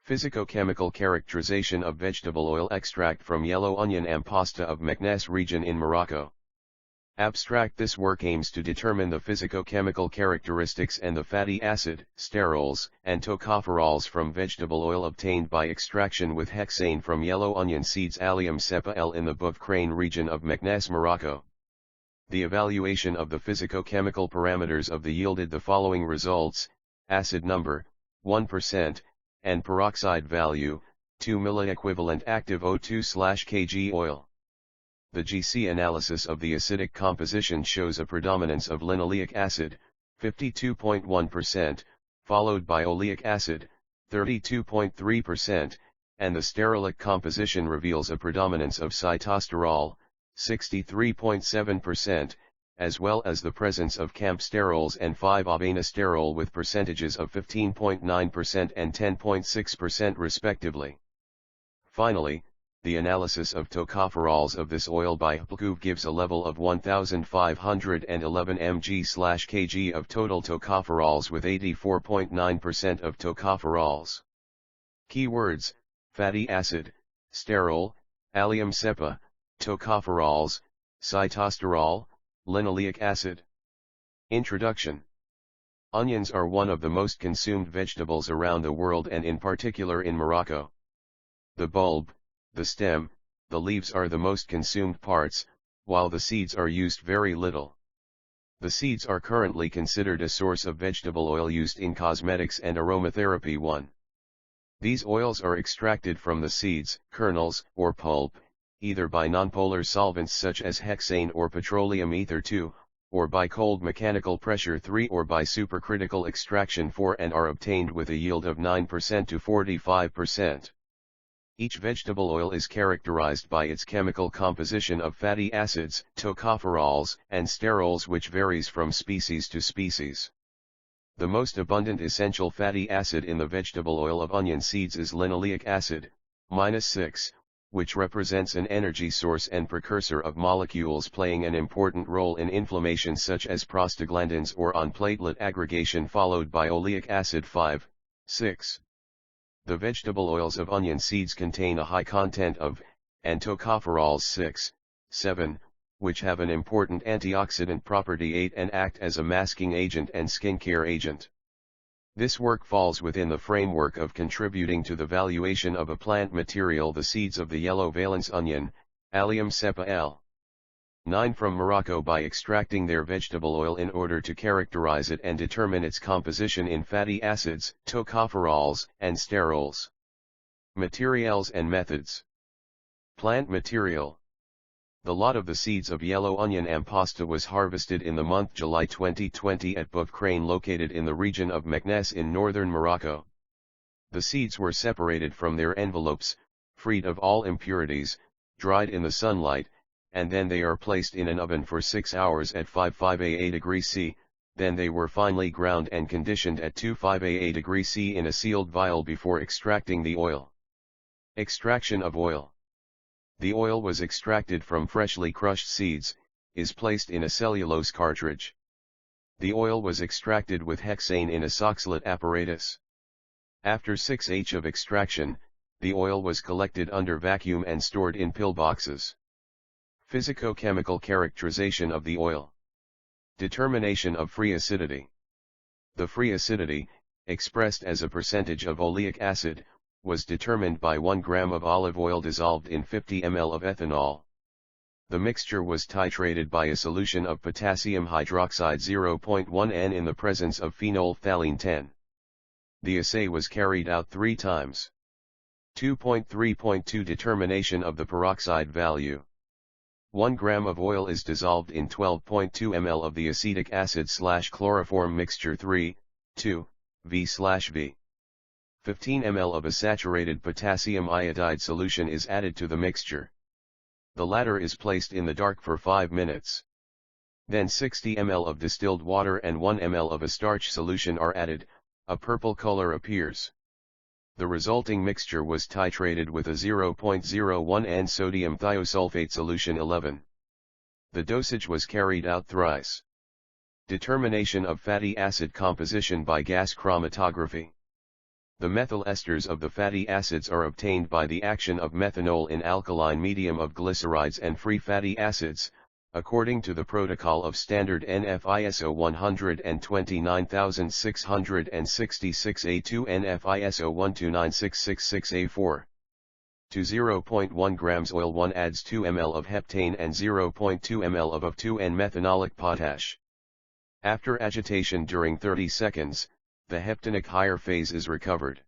Physicochemical characterization of vegetable oil extract from yellow onion AMPOSTA of Meknes region in Morocco. Abstract. This work aims to determine the physicochemical characteristics and the fatty acid, sterols, and tocopherols from vegetable oil obtained by extraction with hexane from yellow onion seeds Allium cepa L in the Boufkrane region of Meknes Morocco. The evaluation of the physicochemical parameters of the yielded the following results: acid number, 1%, and peroxide value, 2 milliequivalent active O2/kg oil. The GC analysis of the acidic composition shows a predominance of linoleic acid, 52.1%, followed by oleic acid, 32.3%, and the sterolic composition reveals a predominance of cytosterol, 63.7%, as well as the presence of Campesterols and 5-Avenasterol with percentages of 15.9% and 10.6% respectively. Finally, the analysis of tocopherols of this oil by HPLCUV gives a level of 1511 mg/kg of total tocopherols with 84.9% of tocopherols. Keywords: fatty acid, sterol, allium cepa, tocopherols, cytosterol, linoleic acid. Introduction. Onions are one of the most consumed vegetables around the world and in particular in Morocco. The bulb, the stem, the leaves are the most consumed parts, while the seeds are used very little. The seeds are currently considered a source of vegetable oil used in cosmetics and aromatherapy. 1. These oils are extracted from the seeds, kernels, or pulp, either by nonpolar solvents such as hexane or petroleum ether 2, or by cold mechanical pressure 3, or by supercritical extraction 4, and are obtained with a yield of 9% to 45%. Each vegetable oil is characterized by its chemical composition of fatty acids, tocopherols, and sterols, which varies from species to species. The most abundant essential fatty acid in the vegetable oil of onion seeds is linoleic acid, -6, which represents an energy source and precursor of molecules playing an important role in inflammation such as prostaglandins or on platelet aggregation, followed by oleic acid 5, 6. The vegetable oils of onion seeds contain a high content of, and tocopherols 6, 7, which have an important antioxidant property 8 and act as a masking agent and skincare agent. This work falls within the framework of contributing to the valuation of a plant material, the seeds of the yellow valence onion, Allium cepa L. 9 from Morocco, by extracting their vegetable oil in order to characterize it and determine its composition in fatty acids, tocopherols, and sterols. Materials and methods. Plant material. The lot of the seeds of yellow onion AMPOSTA was harvested in the month July 2020 at Boufkrane, located in the region of Meknes in northern Morocco. The seeds were separated from their envelopes, freed of all impurities, dried in the sunlight, and then they are placed in an oven for 6 hours at 558 degrees C, then they were finely ground and conditioned at 258 degrees C in a sealed vial before extracting the oil. Extraction of oil. The oil was extracted from freshly crushed seeds, is placed in a cellulose cartridge. The oil was extracted with hexane in a Soxhlet apparatus. After 6h of extraction, the oil was collected under vacuum and stored in pillboxes. Physicochemical characterization of the oil. Determination of free acidity. The free acidity, expressed as a percentage of oleic acid, was determined by 1 gram of olive oil dissolved in 50 ml of ethanol. The mixture was titrated by a solution of potassium hydroxide 0.1 N in the presence of phenol phthalate 10. The assay was carried out 3 times. 2.3.2 Determination of the peroxide value. 1 gram of oil is dissolved in 12.2 ml of the acetic acid/chloroform mixture 3, 2, V/V. 15 ml of a saturated potassium iodide solution is added to the mixture. The latter is placed in the dark for 5 minutes. Then 60 ml of distilled water and 1 ml of a starch solution are added, a purple color appears. The resulting mixture was titrated with a 0.01 N sodium thiosulfate solution 11. The dosage was carried out thrice. Determination of fatty acid composition by gas chromatography. The methyl esters of the fatty acids are obtained by the action of methanol in alkaline medium of glycerides and free fatty acids, according to the protocol of standard NF ISO 129666A2 NF ISO 129666A4. To 0.1 grams oil 1 adds 2 ml of heptane and 0.2 ml of 2N-methanolic potash. After agitation during 30 seconds, the heptanic higher phase is recovered.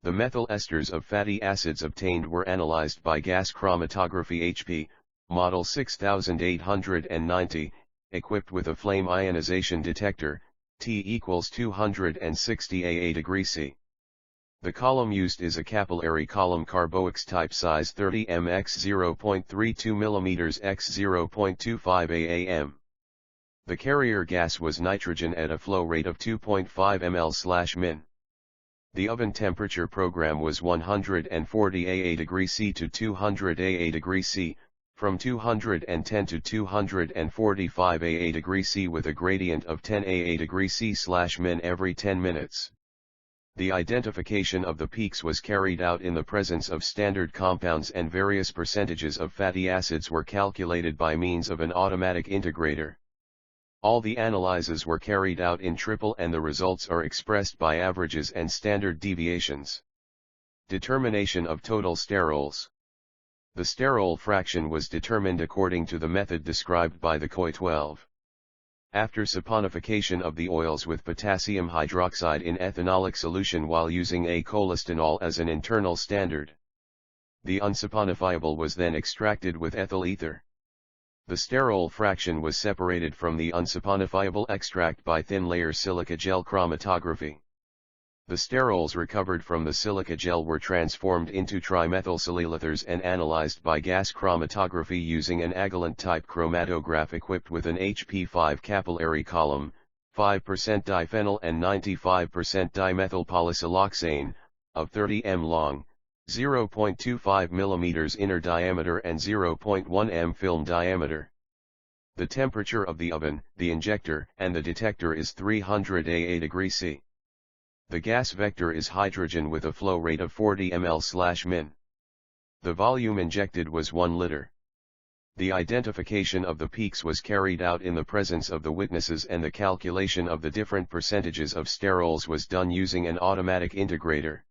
The methyl esters of fatty acids obtained were analyzed by gas chromatography HP, model 6890, equipped with a flame ionization detector, T equals 260 AA degree C. The column used is a capillary column carbox type size 30 m x 0.32 mm x 0.25 AAM. The carrier gas was nitrogen at a flow rate of 2.5 ml/min. The oven temperature program was 140 AA degree C to 200 AA degree C, from 210 to 245 AA degree C with a gradient of 10 AA degree C/min every 10 minutes. The identification of the peaks was carried out in the presence of standard compounds, and various percentages of fatty acids were calculated by means of an automatic integrator. All the analyses were carried out in triple, and the results are expressed by averages and standard deviations. Determination of total sterols. The sterol fraction was determined according to the method described by the COI 12. After saponification of the oils with potassium hydroxide in ethanolic solution while using acholestinol as an internal standard, the unsaponifiable was then extracted with ethyl ether. The sterol fraction was separated from the unsaponifiable extract by thin layer silica gel chromatography. The sterols recovered from the silica gel were transformed into trimethylsilyl ethers and analyzed by gas chromatography using an Agilent type chromatograph equipped with an HP5 capillary column, 5% diphenyl and 95% dimethyl polysiloxane, of 30 m long, 0.25 mm inner diameter and 0.1 m film diameter. The temperature of the oven, the injector, and the detector is 300 AA degree C. The gas vector is hydrogen with a flow rate of 40 ml/min. The volume injected was 1 liter. The identification of the peaks was carried out in the presence of the witnesses, and the calculation of the different percentages of sterols was done using an automatic integrator.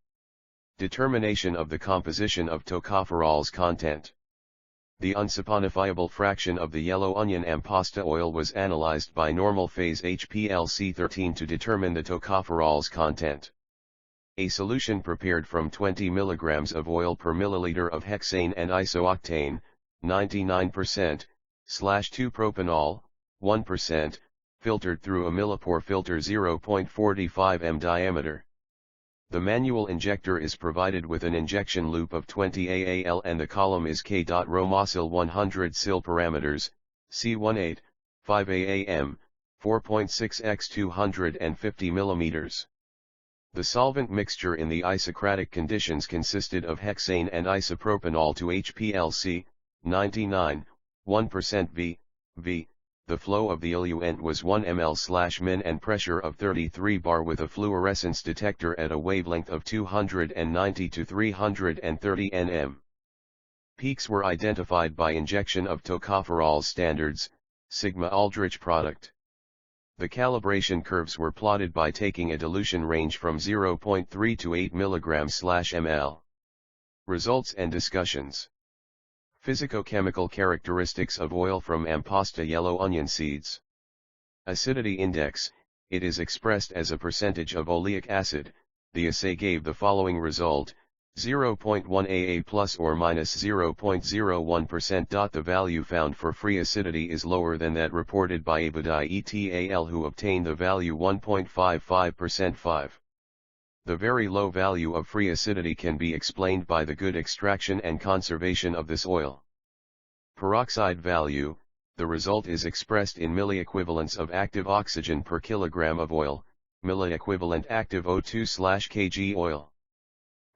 Determination of the composition of tocopherols content. The unsaponifiable fraction of the yellow onion AMPOSTA oil was analyzed by normal phase HPLC13 to determine the tocopherols content. A solution prepared from 20 mg of oil per milliliter of hexane and isooctane, 99%/2-propanol, 1%, filtered through a millipore filter 0.45 m diameter. The manual injector is provided with an injection loop of 20 AAL, and the column is K.Romosyl 100 sil parameters, C18, 5 AAM, 4.6 x 250 mm. The solvent mixture in the isocratic conditions consisted of hexane and isopropanol to HPLC, 99, 1% V. The flow of the eluent was 1 ml/min and pressure of 33 bar with a fluorescence detector at a wavelength of 290 to 330 nm. Peaks were identified by injection of tocopherol standards, sigma Aldrich product. The calibration curves were plotted by taking a dilution range from 0.3 to 8 mg/ml. Results and discussions. Physicochemical characteristics of oil from AMPOSTA yellow onion seeds. Acidity index, it is expressed as a percentage of oleic acid. The assay gave the following result, 0.1 AA plus or minus 0.01%. The value found for free acidity is lower than that reported by Abdellah et al., who obtained the value 1.55%. 5. The very low value of free acidity can be explained by the good extraction and conservation of this oil. Peroxide value, the result is expressed in milliequivalents of active oxygen per kilogram of oil, milliequivalent active O2/kg oil.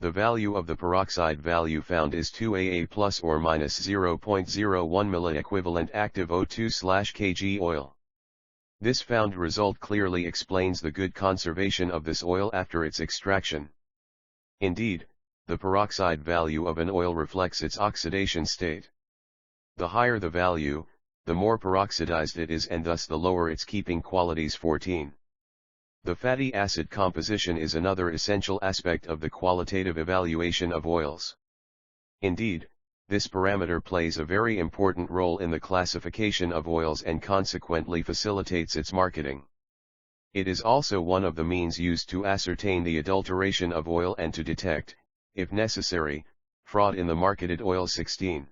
The value of the peroxide value found is 2 AA plus or minus 0.01 milliequivalent active O2/kg oil. This found result clearly explains the good conservation of this oil after its extraction. Indeed, the peroxide value of an oil reflects its oxidation state. The higher the value, the more peroxidized it is and thus the lower its keeping qualities. 14. The fatty acid composition is another essential aspect of the qualitative evaluation of oils. Indeed, this parameter plays a very important role in the classification of oils and consequently facilitates its marketing. It is also one of the means used to ascertain the adulteration of oil and to detect, if necessary, fraud in the marketed oil. 16.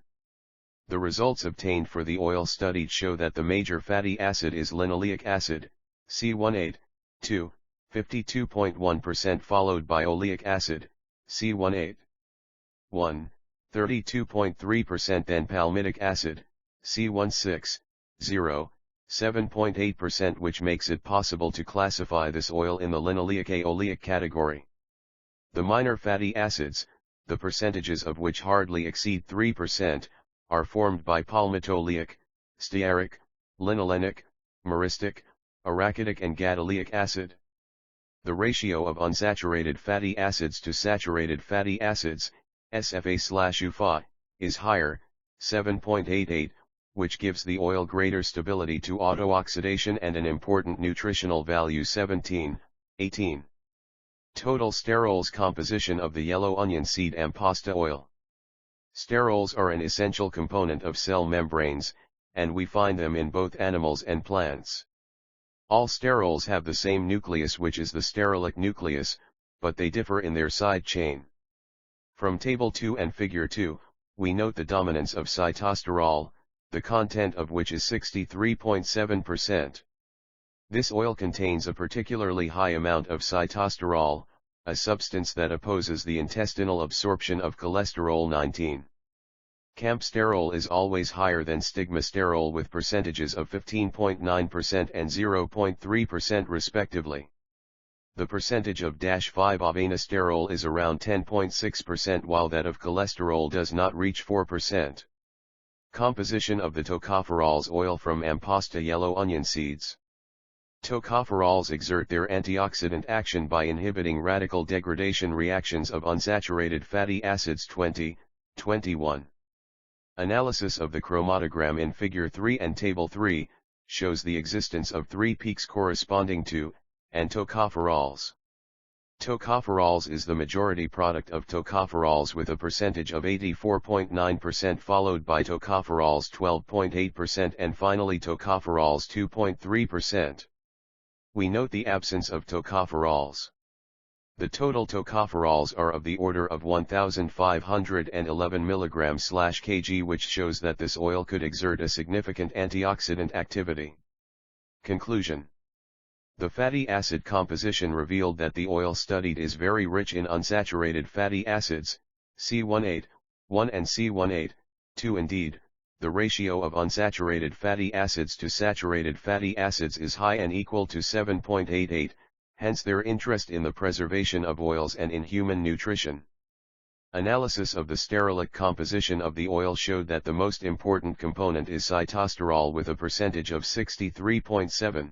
The results obtained for the oil studied show that the major fatty acid is linoleic acid, C18,2, 52.1%, followed by oleic acid, C18,1, 32.3%, then palmitic acid, C16, 7.8%, which makes it possible to classify this oil in the linoleic oleic category. The minor fatty acids, the percentages of which hardly exceed 3%, are formed by palmitoleic, stearic, linolenic, myristic, arachidic and gadolinic acid. The ratio of unsaturated fatty acids to saturated fatty acids, SFA/UFA, is higher, 7.88, which gives the oil greater stability to autooxidation and an important nutritional value. 17, 18. Total sterols composition of the yellow onion seed AMPOSTA oil. Sterols are an essential component of cell membranes, and we find them in both animals and plants. All sterols have the same nucleus, which is the sterolic nucleus, but they differ in their side chain. From Table 2 and Figure 2, we note the dominance of cytosterol, the content of which is 63.7%. This oil contains a particularly high amount of cytosterol, a substance that opposes the intestinal absorption of cholesterol. 19. Campesterols is always higher than stigmasterol with percentages of 15.9% and 0.3% respectively. The percentage of -5 Avenasterol is around 10.6%, while that of cholesterol does not reach 4%. Composition of the tocopherols oil from AMPOSTA yellow onion seeds. Tocopherols exert their antioxidant action by inhibiting radical degradation reactions of unsaturated fatty acids. 20, 21. Analysis of the chromatogram in Figure 3 and Table 3 shows the existence of 3 peaks corresponding to and tocopherols. Tocopherols is the majority product of tocopherols with a percentage of 84.9%, followed by tocopherols 12.8% and finally tocopherols 2.3%. We note the absence of tocopherols. The total tocopherols are of the order of 1,511 mg/kg, which shows that this oil could exert a significant antioxidant activity. Conclusion. The fatty acid composition revealed that the oil studied is very rich in unsaturated fatty acids, C18,1 and C18,2. Indeed, the ratio of unsaturated fatty acids to saturated fatty acids is high and equal to 7.88, hence their interest in the preservation of oils and in human nutrition. Analysis of the sterolic composition of the oil showed that the most important component is cytosterol with a percentage of 63.7%.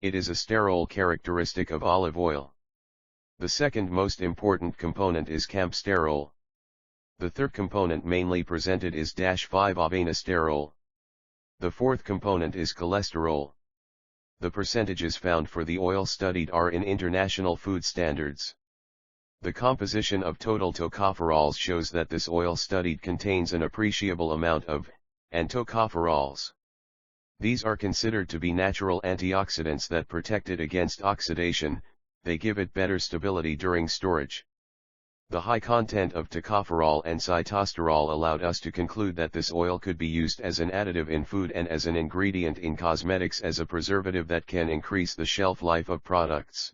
It is a sterol characteristic of olive oil. The second most important component is Campesterols. The third component mainly presented is -5 Avenasterol. The fourth component is cholesterol. The percentages found for the oil studied are in international food standards. The composition of total tocopherols shows that this oil studied contains an appreciable amount of and tocopherols. These are considered to be natural antioxidants that protect it against oxidation. They give it better stability during storage. The high content of tocopherol and cytosterol allowed us to conclude that this oil could be used as an additive in food and as an ingredient in cosmetics as a preservative that can increase the shelf life of products.